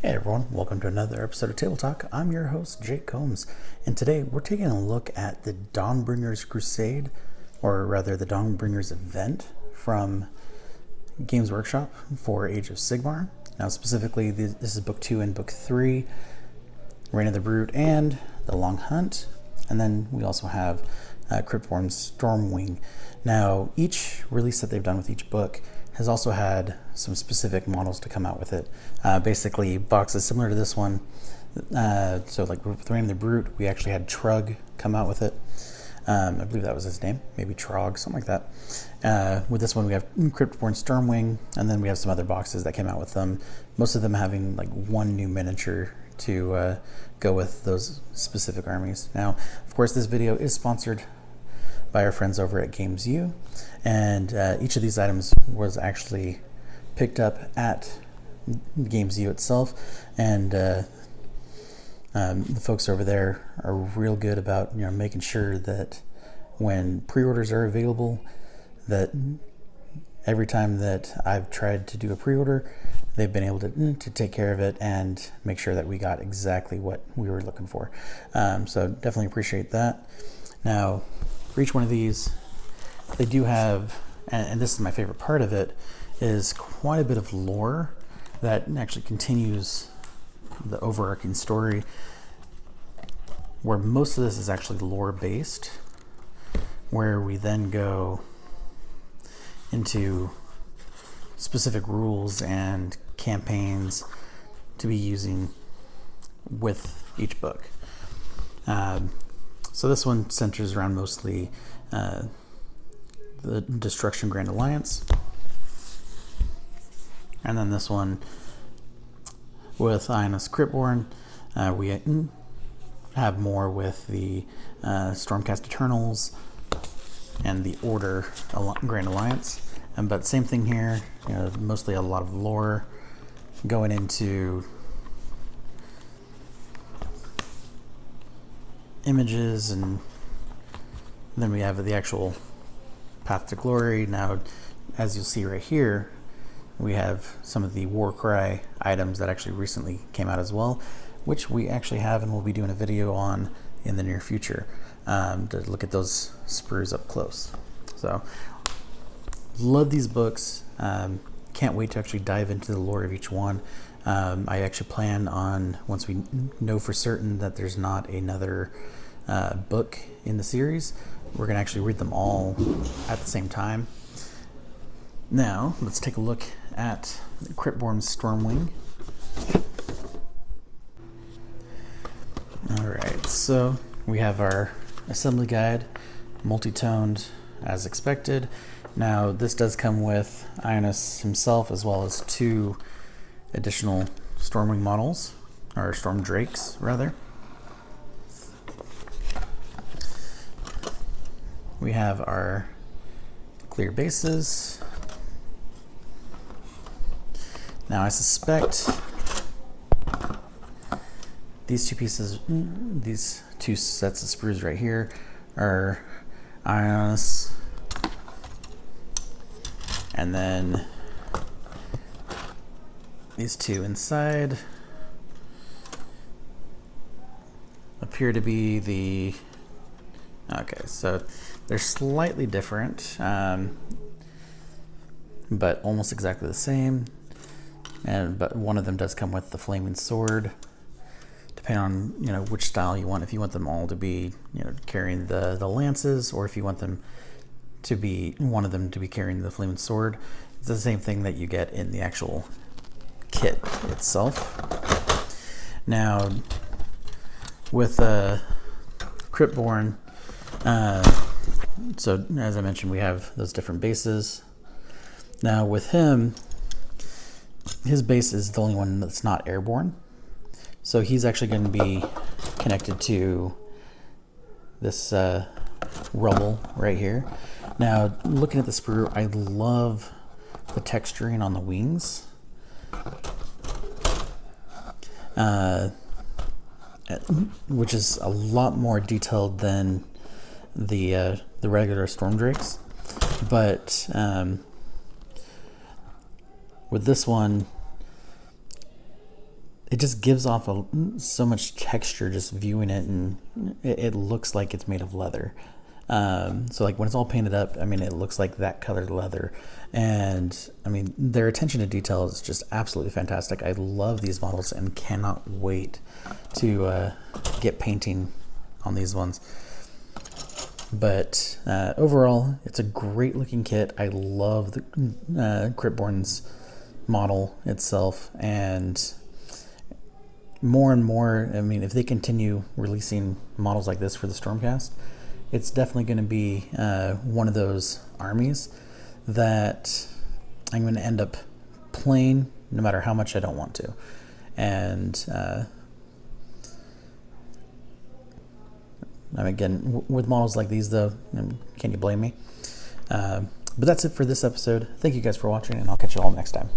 Hey everyone, welcome to another episode of Table Talk. I'm your host, Jake Combs, and today we're taking a look at the Dawnbringers Crusade, or rather the Dawnbringers event from Games Workshop for Age of Sigmar. Now specifically, this is Book 2 and Book 3, Reign of the Brute and The Long Hunt, and then we also have Cryptborn's Stormwing. Now, each release that they've done with each book has also had some specific models to come out with it. Basically, boxes similar to this one. So like with Reign of the Brute, we actually had Trug come out with it. I believe that was his name, maybe Trog, something like that. With this one, we have Cryptborn Stormwing, and then we have some other boxes that came out with them. Most of them having like one new miniature to go with those specific armies. Now, of course, this video is sponsored by our friends over at Games U, and each of these items was actually picked up at Games U itself, and the folks over there are real good about making sure that when pre-orders are available, that every time that I've tried to do a pre-order, they've been able to take care of it and make sure that we got exactly what we were looking for. So definitely appreciate that. Now, for each one of these, they do have, and this is my favorite part of it, is quite a bit of lore that actually continues the overarching story, where most of this is actually lore based, where we then go into specific rules and campaigns to be using with each book. So this one centers around mostly the Destruction Grand Alliance. And then this one with Ionis Cryptborn, we have more with the Stormcast Eternals and the Order Grand Alliance. But same thing here, mostly a lot of lore going into images, and then we have the actual path to glory. Now, as you'll see right here, we have some of the Warcry items that actually recently came out as well, which we actually have and we'll be doing a video on in the near future to look at those sprues up close. So, love these books. Can't wait to actually dive into the lore of each one. I actually plan on, once we know for certain that there's not another book in the series, we're going to actually read them all at the same time. Now, let's take a look at Cryptborn's Stormwing. Alright, so we have our assembly guide, multi-toned as expected. Now, this does come with Ionis himself, as well as 2 additional Stormwing models, or Storm Drakes, rather. We have our clear bases. Now, I suspect these 2 pieces, these 2 sets of sprues right here, are Ionis, and then these 2 inside appear to be the... Okay, so they're slightly different, but almost exactly the same. But one of them does come with the flaming sword, depending on which style you want. If you want them all to be carrying the lances, or if you want them to be one of them to be carrying the flaming sword, it's the same thing that you get in the actual kit itself. Now, with Cryptborn, so as I mentioned, we have those different bases. Now with him, his base is the only one that's not airborne, so he's actually going to be connected to this rubble right here. Now, looking at the sprue, I love the texturing on the wings. Which is a lot more detailed than the regular Storm Drakes, but with this one, it just gives off so much texture just viewing it, and it looks like it's made of leather. So like when it's all painted up, I mean, it looks like that colored leather. And I mean, their attention to detail is just absolutely fantastic. I love these models and cannot wait to get painting on these ones. But overall, it's a great looking kit. I love the Cryptborn's model itself, and more and more, I mean, if they continue releasing models like this for the Stormcast, it's definitely going to be one of those armies that I'm going to end up playing no matter how much I don't want to. And again, with models like these, though, can you blame me? But that's it for this episode. Thank you guys for watching, and I'll catch you all next time.